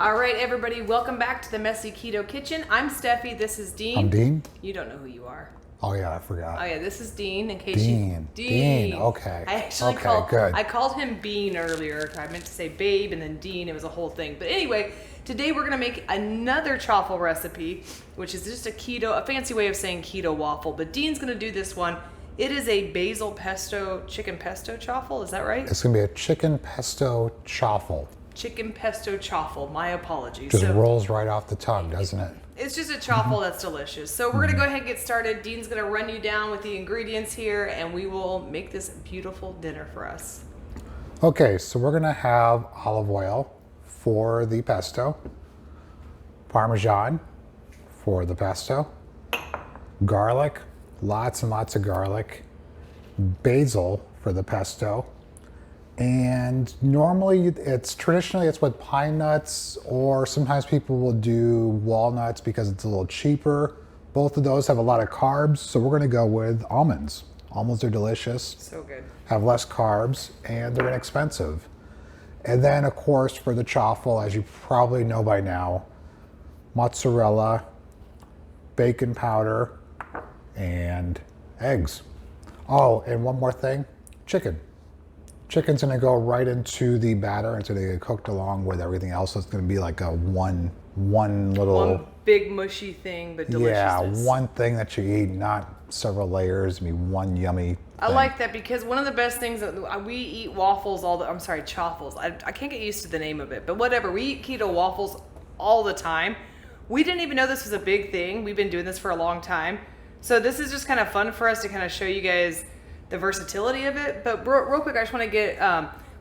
All right, everybody, welcome back to the Messy Keto Kitchen. I'm Steffi, this is Dean. I'm Dean. You don't know who you are. Oh yeah, I forgot. Oh yeah, this is Dean, in case Dean, okay. I actually good. I called him Bean earlier. I meant to say Babe and then Dean, it was a whole thing. But anyway, today we're gonna make another chaffle recipe, which is just a fancy way of saying keto waffle, but Dean's gonna do this one. It is a basil pesto, chicken pesto chaffle, is that right? It's gonna be a chicken pesto chaffle. Chicken pesto chaffle, my apologies. Just rolls right off the tongue, doesn't it? It's just a chaffle that's delicious. So we're gonna go ahead and get started. Dean's gonna run you down with the ingredients here and we will make this beautiful dinner for us. Okay, so we're gonna have olive oil for the pesto, Parmesan for the pesto, garlic, lots and lots of garlic, basil for the pesto, and normally traditionally it's with pine nuts, or sometimes people will do walnuts because it's a little cheaper. Both of those have a lot of carbs, so we're gonna go with almonds. Almonds are delicious. So good. Have less carbs and they're inexpensive. And then of course for the chaffle, as you probably know by now, mozzarella, bacon powder, and eggs. Oh, and one more thing, chicken. Chicken's gonna go right into the batter. It's gonna get cooked along with everything else. So it's gonna be like a one big mushy thing, but deliciousness. Yeah, one thing that you eat, not several layers. I mean, one yummy thing. I like that because one of the best things that we eat waffles chaffles. I can't get used to the name of it, but whatever. We eat keto waffles all the time. We didn't even know this was a big thing. We've been doing this for a long time. So this is just kind of fun for us to kind of show you guys the versatility of it. But real quick, I just want to get,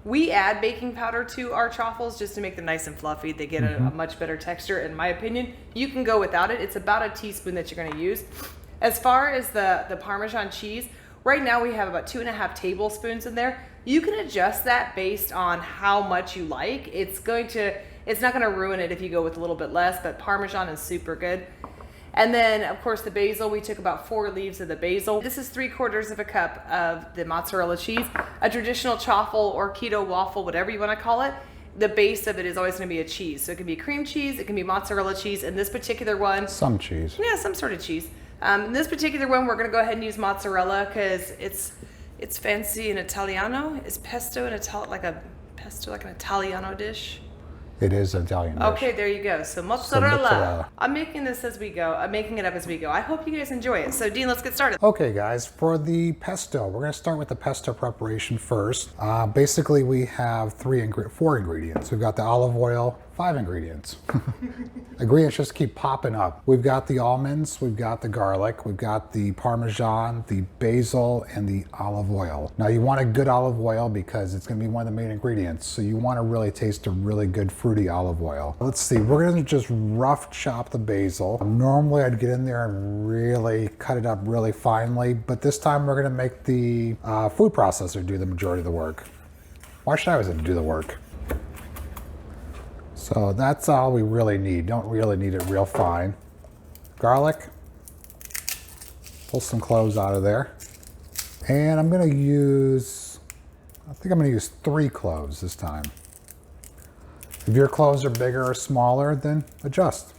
we add baking powder to our chaffles just to make them nice and fluffy. They get a much better texture, in my opinion. You can go without it. It's about a teaspoon that you're going to use. As far as the Parmesan cheese, right now we have about 2.5 tablespoons in there. You can adjust that based on how much you like. It's not going to ruin it if you go with a little bit less, but Parmesan is super good. And then, of course, the basil, we took about 4 leaves of the basil. This is 3/4 of a cup of the mozzarella cheese. A traditional chaffle or keto waffle, whatever you want to call it, the base of it is always going to be a cheese. So it can be cream cheese, it can be mozzarella cheese. In this particular one, some cheese. Yeah, some sort of cheese. In this particular one, we're going to go ahead and use mozzarella because it's fancy in Italiano. Is pesto an Italiano dish? It is Italian dish. Okay, there you go. So mozzarella. I'm making this as we go. I'm making it up as we go. I hope you guys enjoy it. So Dean, let's get started. Okay guys, for the pesto, we're gonna start with the pesto preparation first. Basically we have 4 ingredients. We've got the olive oil, 5 ingredients. Ingredients just keep popping up. We've got the almonds, we've got the garlic, we've got the Parmesan, the basil, and the olive oil. Now you want a good olive oil because it's gonna be one of the main ingredients. So you wanna really taste a really good fruity olive oil. Let's see, we're gonna just rough chop the basil. Normally I'd get in there and really cut it up really finely, but this time we're gonna make the food processor do the majority of the work. Why should I do the work? So that's all we really need. Don't really need it real fine. Garlic. Pull some cloves out of there. And I'm gonna use 3 cloves this time. If your cloves are bigger or smaller, then adjust.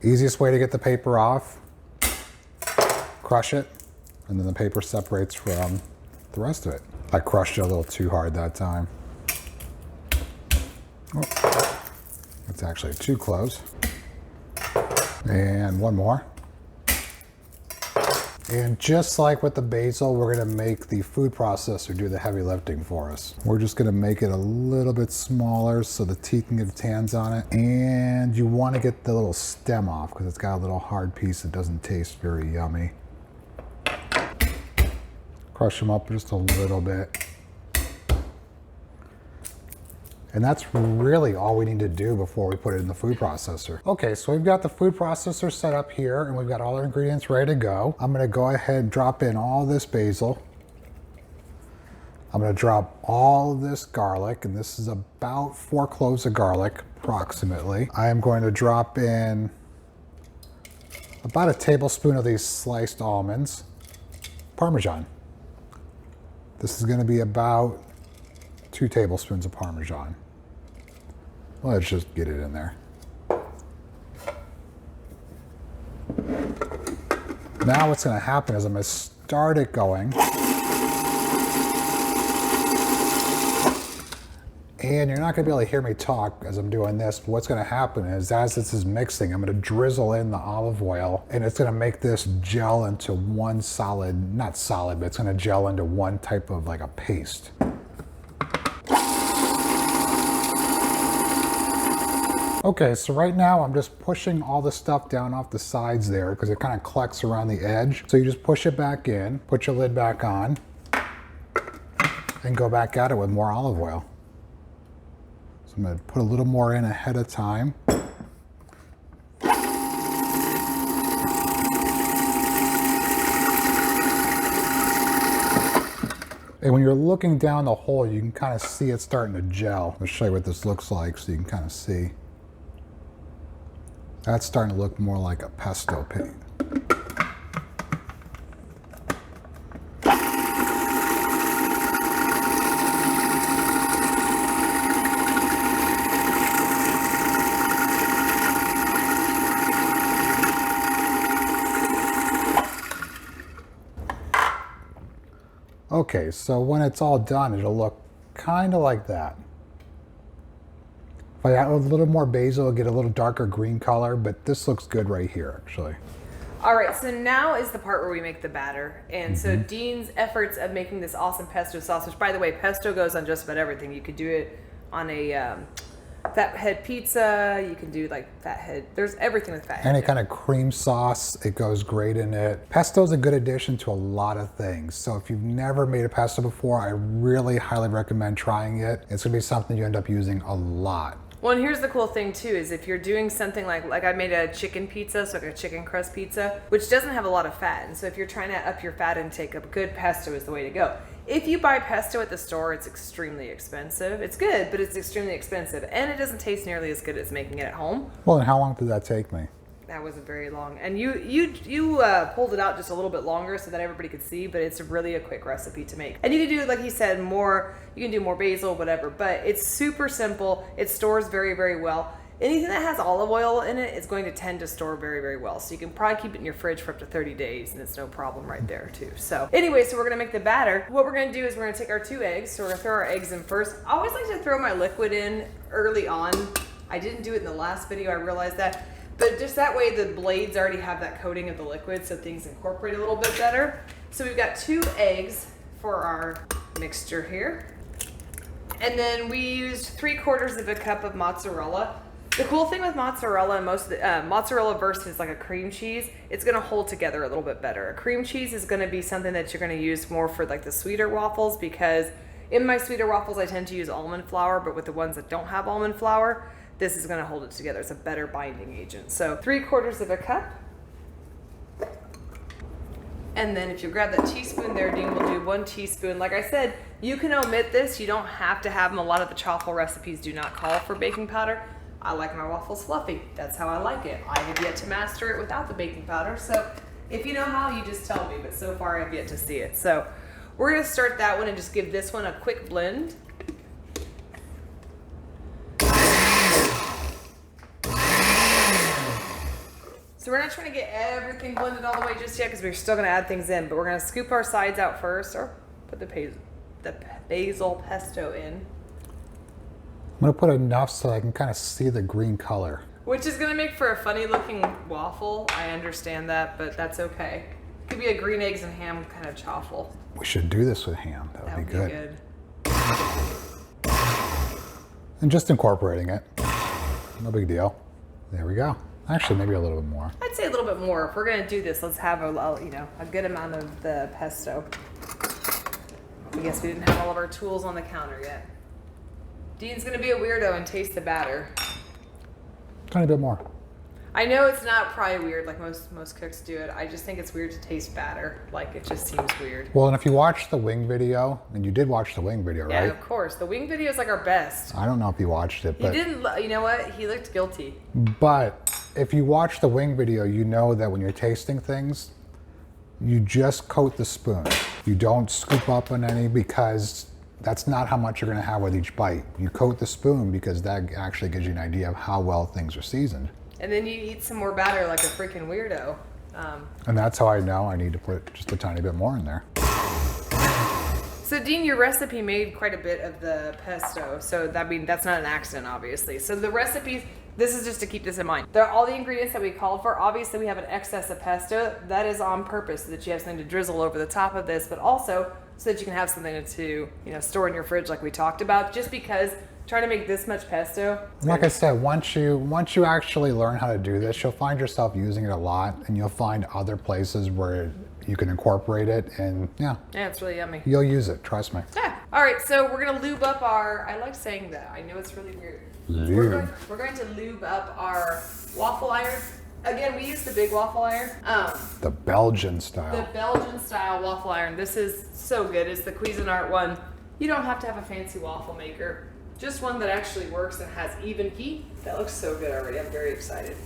Easiest way to get the paper off, crush it, and then the paper separates from the rest of it. I crushed it a little too hard that time. Oh, that's actually 2 cloves. And 1 more. And just like with the basil, we're gonna make the food processor do the heavy lifting for us. We're just gonna make it a little bit smaller so the teeth can get its hands on it. And you wanna get the little stem off because it's got a little hard piece that doesn't taste very yummy. Crush them up just a little bit. And that's really all we need to do before we put it in the food processor. Okay, so we've got the food processor set up here and we've got all our ingredients ready to go. I'm gonna go ahead and drop in all this basil. I'm gonna drop all of this garlic, and this is about 4 cloves of garlic, approximately. I am going to drop in about a tablespoon of these sliced almonds, Parmesan. This is gonna be about 2 tablespoons of Parmesan. Let's just get it in there. Now what's going to happen is I'm going to start it going. And you're not going to be able to hear me talk as I'm doing this, but what's going to happen is as this is mixing, I'm going to drizzle in the olive oil, and it's going to make this gel into one solid, not solid, but it's going to gel into one type of like a paste. Okay, so right now I'm just pushing all the stuff down off the sides there because it kind of collects around the edge. So you just push it back in, put your lid back on, and go back at it with more olive oil. I'm going to put a little more in ahead of time. And when you're looking down the hole, you can kind of see it starting to gel. I'll show you what this looks like so you can kind of see. That's starting to look more like a pesto paste. Okay, so when it's all done, it'll look kind of like that. If I add a little more basil, it'll get a little darker green color, but this looks good right here, actually. All right, so now is the part where we make the batter. And so Dean's efforts of making this awesome pesto sauce, which by the way, pesto goes on just about everything. You could do it on a fathead pizza, you can do like fathead, there's everything with fathead. Any kind of cream sauce, it goes great in it. Pesto is a good addition to a lot of things. So if you've never made a pesto before, I really highly recommend trying it. It's gonna be something you end up using a lot. Well, and here's the cool thing too, is if you're doing something like I made a chicken pizza, so like a chicken crust pizza, which doesn't have a lot of fat. And so if you're trying to up your fat intake, a good pesto is the way to go. If you buy pesto at the store, it's extremely expensive. It's good, but it's extremely expensive. And it doesn't taste nearly as good as making it at home. Well, and how long did that take me? That wasn't very long. And you pulled it out just a little bit longer so that everybody could see, but it's really a quick recipe to make. And you can do, like he said, more, you can do more basil, whatever, but it's super simple. It stores very, very well. Anything that has olive oil in it is going to tend to store very, very well. So you can probably keep it in your fridge for up to 30 days and it's no problem right there too. So anyway, so we're gonna make the batter. What we're gonna do is we're gonna take our 2 eggs. So we're gonna throw our eggs in first. I always like to throw my liquid in early on. I didn't do it in the last video, I realized that. But just that way the blades already have that coating of the liquid so things incorporate a little bit better. So we've got 2 eggs for our mixture here. And then we used 3/4 of a cup of mozzarella. The cool thing with mozzarella and most of the, mozzarella versus like a cream cheese, it's gonna hold together a little bit better. A cream cheese is gonna be something that you're gonna use more for like the sweeter waffles, because in my sweeter waffles I tend to use almond flour, but with the ones that don't have almond flour, this is gonna hold it together. It's a better binding agent. So 3/4 of a cup. And then if you grab that teaspoon there, Dean will do 1 teaspoon. Like I said, you can omit this. You don't have to have them. A lot of the chaffle recipes do not call for baking powder. I like my waffles fluffy. That's how I like it. I have yet to master it without the baking powder. So if you know how, you just tell me, but so far I've yet to see it. So we're gonna start that one and just give this one a quick blend. So we're not trying to get everything blended all the way just yet because we're still gonna add things in, but we're gonna scoop our sides out first, or put the basil pesto in. I'm gonna put enough so I can kind of see the green color. Which is gonna make for a funny looking waffle. I understand that, but that's okay. It could be a green eggs and ham kind of chaffle. We should do this with ham. That would be good. And just incorporating it. No big deal. There we go. Actually, maybe a little bit more. I'd say a little bit more. If we're gonna do this, let's have a good amount of the pesto. I guess we didn't have all of our tools on the counter yet. Dean's gonna be a weirdo and taste the batter. Tiny bit more. I know it's not probably weird like most cooks do it. I just think it's weird to taste batter. Like, it just seems weird. Well, and if you watch the wing video, and you did watch the wing video, right? Yeah, of course. The wing video is like our best. I don't know if you watched it, but... He didn't, you know what? He looked guilty. But if you watch the wing video, you know that when you're tasting things, you just coat the spoon. You don't scoop up on any, because that's not how much you're going to have with each bite. You coat the spoon because that actually gives you an idea of how well things are seasoned. And then you eat some more batter like a freaking weirdo. And that's how I know I need to put just a tiny bit more in there. So Dean, your recipe made quite a bit of the pesto. So that's not an accident, obviously. So the recipes, this is just to keep this in mind. They're all the ingredients that we called for. Obviously we have an excess of pesto. That is on purpose so that you have something to drizzle over the top of this, but also so that you can have something to store in your fridge like we talked about. Just because trying to make this much pesto. Like I said, once you actually learn how to do this, you'll find yourself using it a lot, and you'll find other places where you can incorporate it, and yeah, it's really yummy. You'll use it, trust me. Yeah. All right, so we're gonna lube up our. I like saying that. I know it's really weird. Lube. We're going to lube up our waffle iron. Again, we use the big waffle iron. The Belgian style. The Belgian style waffle iron. This is so good. It's the Cuisinart one. You don't have to have a fancy waffle maker. Just one that actually works and has even heat. That looks so good already. I'm very excited.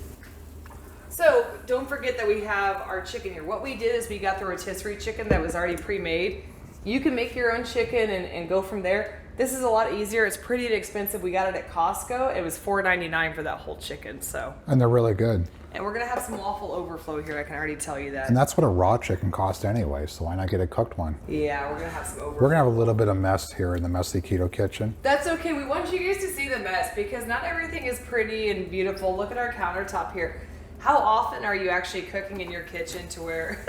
So don't forget that we have our chicken here. What we did is we got the rotisserie chicken that was already pre-made. You can make your own chicken and go from there. This is a lot easier. It's pretty inexpensive. We got it at Costco. It was $4.99 for that whole chicken. So. And they're really good. And we're gonna have some waffle overflow here. I can already tell you that. And that's what a raw chicken costs anyway. So why not get a cooked one? Yeah, we're gonna have some overflow. We're gonna have a little bit of mess here in the messy keto kitchen. That's okay. We want you guys to see the mess because not everything is pretty and beautiful. Look at our countertop here. How often are you actually cooking in your kitchen to where...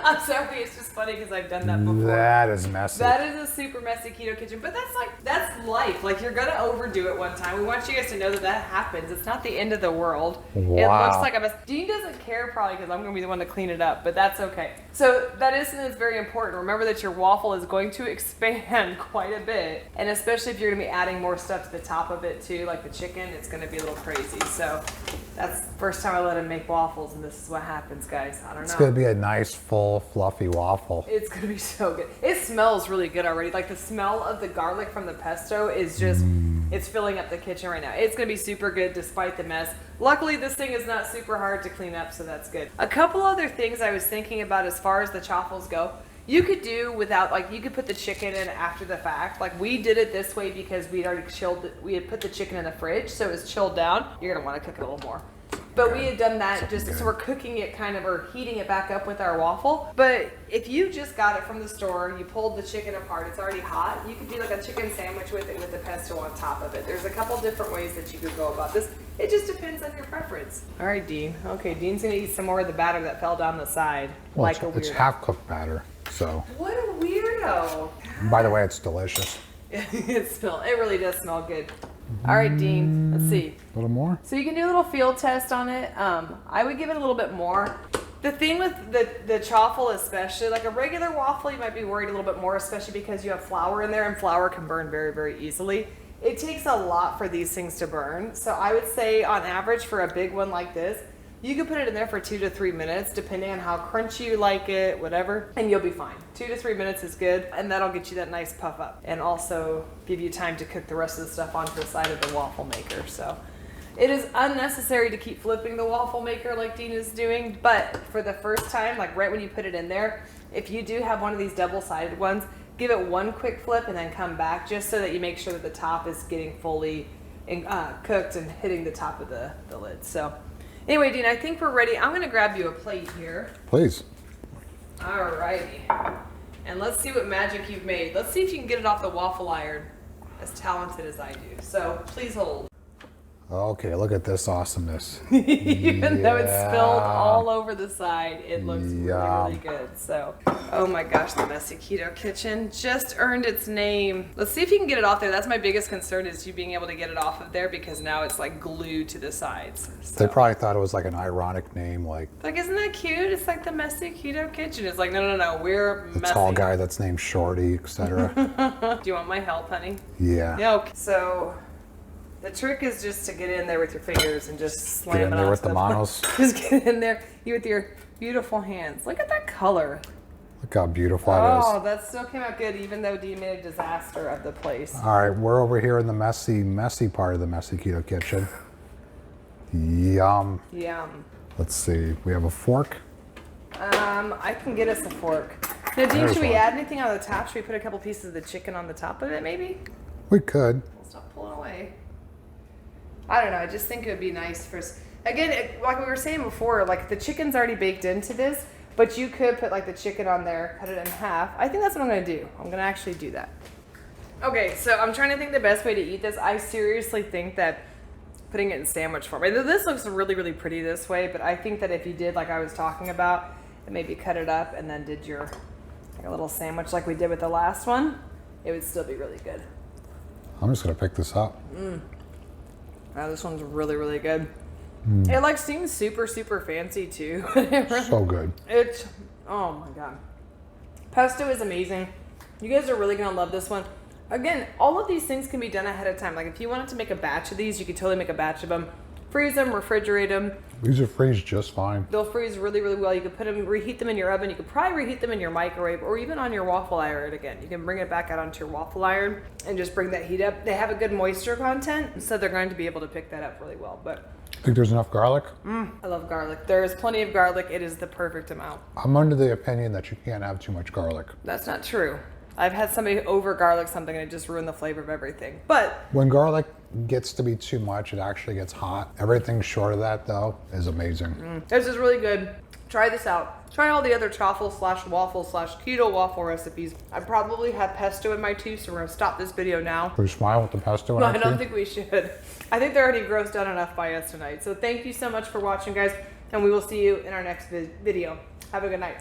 I'm sorry, it's just funny because I've done that before. That is messy. That is a super messy keto kitchen, but that's life. Like, you're gonna overdo it one time. We want you guys to know that happens. It's not the end of the world. Wow. It looks like a mess. Dean doesn't care probably because I'm gonna be the one to clean it up, but that's okay. So that is something that's very important. Remember that your waffle is going to expand quite a bit, and especially if you're gonna be adding more stuff to the top of it too, like the chicken, it's gonna be a little crazy. So that's the first time I let him make waffles, and this is what happens, guys. I don't know. It's gonna be a nice, full, fluffy waffle. It's gonna be so good. It smells really good already. Like the smell of the garlic from the pesto is just, it's filling up the kitchen right now. It's gonna be super good despite the mess. Luckily, this thing is not super hard to clean up, so that's good. A couple other things I was thinking about as far as the chaffles go. You could do without, like, you could put the chicken in after the fact. Like, we did it this way because we'd already chilled it. We had put the chicken in the fridge, so it was chilled down. You're gonna want to cook it a little more. But we had done that just so we're cooking it kind of, or heating it back up with our waffle. But if you just got it from the store, you pulled the chicken apart, it's already hot, you could do like a chicken sandwich with it with the pesto on top of it. There's a couple different ways that you could go about this. It just depends on your preference. All right, Dean. Okay, Dean's gonna eat some more of the batter that fell down the side. Well, like a weirdo. it's half-cooked batter, so. What a weirdo. By the way, it's delicious. It really does smell good. All right, Dean, let's see. A little more? So you can do a little field test on it. I would give it a little bit more. The thing with the chaffle especially, like a regular waffle, you might be worried a little bit more, especially because you have flour in there and flour can burn very, very easily. It takes a lot for these things to burn. So I would say on average for a big one like this, you can put it in there for 2 to 3 minutes, depending on how crunchy you like it, whatever, and you'll be fine. 2 to 3 minutes is good, and that'll get you that nice puff up, and also give you time to cook the rest of the stuff onto the side of the waffle maker. So it is unnecessary to keep flipping the waffle maker like Dean is doing, but for the first time, like right when you put it in there, if you do have one of these double-sided ones, give it one quick flip and then come back, just so that you make sure that the top is getting fully cooked and hitting the top of the lid. So. Anyway, Dean, I think we're ready. I'm going to grab you a plate here. Please. All righty. And let's see what magic you've made. Let's see if you can get it off the waffle iron as talented as I do. So please hold. Okay, look at this awesomeness. Even though it's spilled all over the side, it looks really, really good. So, oh my gosh, the messy keto kitchen just earned its name. Let's see if you can get it off there. That's my biggest concern, is you being able to get it off of there, because now it's like glued to the sides. So. They probably thought it was like an ironic name, like isn't that cute? It's like the messy keto kitchen. It's like, no, we're the messy. tall guy that's named Shorty, etc. Do you want my help, honey? Yeah. Yeah. Okay. So the trick is just to get in there with your fingers and just slam Get in it there on with the manos. Just get in there with your beautiful hands. Look at that color. Look how beautiful it is. Oh, that still came out good, even though Dee made a disaster of the place. All right, we're over here in the messy part of the messy keto kitchen. Yum. Yum. Let's see, we have a fork. I can get us a fork. Now, Dean, There's should we one. add anything on the top? Should we put a couple pieces of the chicken on the top of it, maybe? We could. We'll stop pulling away. I don't know. I just think it would be nice for us. Again, like we were saying before, like the chicken's already baked into this, but you could put like the chicken on there, cut it in half. I think that's what I'm going to do. I'm going to actually do that. Okay, so I'm trying to think the best way to eat this. I seriously think that putting it in sandwich form. This looks really, really pretty this way, but I think that if you did like I was talking about, and maybe cut it up and then did your like a little sandwich like we did with the last one, it would still be really good. I'm just gonna pick this up. Wow, this one's really, really good. It like seems super, super fancy too. So good. It's, oh my God. Pesto is amazing. You guys are really gonna love this one. Again, all of these things can be done ahead of time. Like if you wanted to make a batch of these, you could totally make a batch of them. Freeze them, refrigerate them. These are freeze just fine. They'll freeze really, really well. You could put them, reheat them in your oven. You could probably reheat them in your microwave or even on your waffle iron again. You can bring it back out onto your waffle iron and just bring that heat up. They have a good moisture content, so they're going to be able to pick that up really well. But Think there's enough garlic? I love garlic. There is plenty of garlic. It is the perfect amount. I'm under the opinion that you can't have too much garlic. That's not true. I've had somebody over garlic something and it just ruined the flavor of everything. But When garlic gets to be too much, it actually gets hot. Everything short of that, though, is amazing. this is really good. Try this out. Try all the other chaffle/waffle/keto waffle recipes. I probably have pesto in my tooth, so we're gonna stop this video now. Should we smile with the pesto in No, our I don't tea? think we should. I think they're already grossed out enough by us tonight. So thank you so much for watching, guys, and we will see you in our next video. Have a good night.